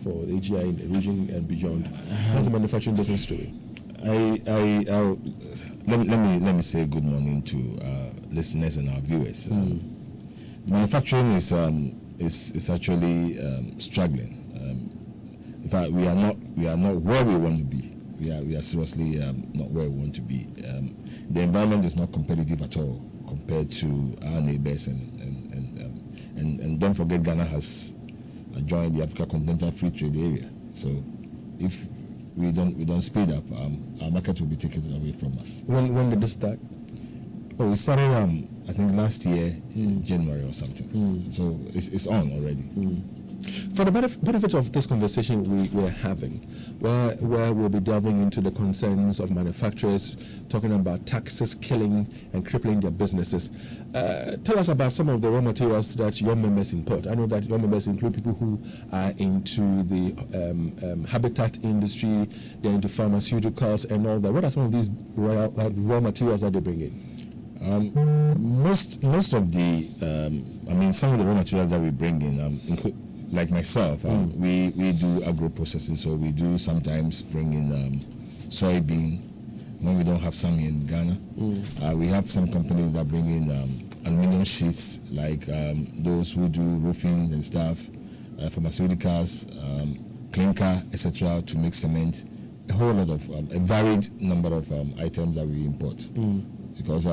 for AGI in the region and beyond. How's the manufacturing business doing? Let me say good morning to listeners and our viewers. Manufacturing is actually struggling. In fact, we are not where we want to be. We are seriously not where we want to be. The environment is not competitive at all compared to our neighbors, and don't forget, Ghana has joined the Africa Continental Free Trade Area. So if we don't speed up, our market will be taken away from us. When did this start? Oh, it started I think last year in January or something. So it's on already. For the benefit of this conversation we're having, where we'll be delving into the concerns of manufacturers, talking about taxes killing and crippling their businesses. Tell us about some of the raw materials that your members import. I know that your members include people who are into the habitat industry, they're into pharmaceuticals and all that. What are some of these raw materials that they bring in? Most of the, some of the raw materials that we bring in, like myself, we do agro processing, so we do sometimes bring in soybean when we don't have some in Ghana. We have some companies that bring in aluminum sheets, like those who do roofing and stuff, pharmaceuticals, clinker, etc., to make cement. A whole lot of a varied number of items that we import. Because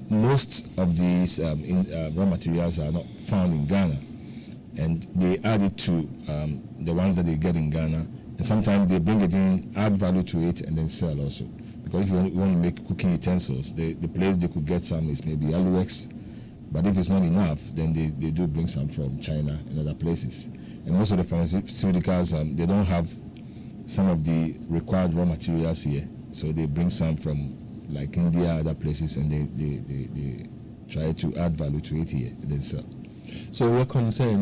most of these raw materials are not found in Ghana, and they add it to the ones that they get in Ghana, and sometimes they bring it in, add value to it, and then sell also. Because if you want to make cooking utensils, the place they could get some is maybe Aluex, but if it's not enough, then they do bring some from China and other places. And most of the pharmaceuticals, they don't have some of the required raw materials here, so they bring some from like India, other places, and they try to add value to it here and then sell. So we're concerned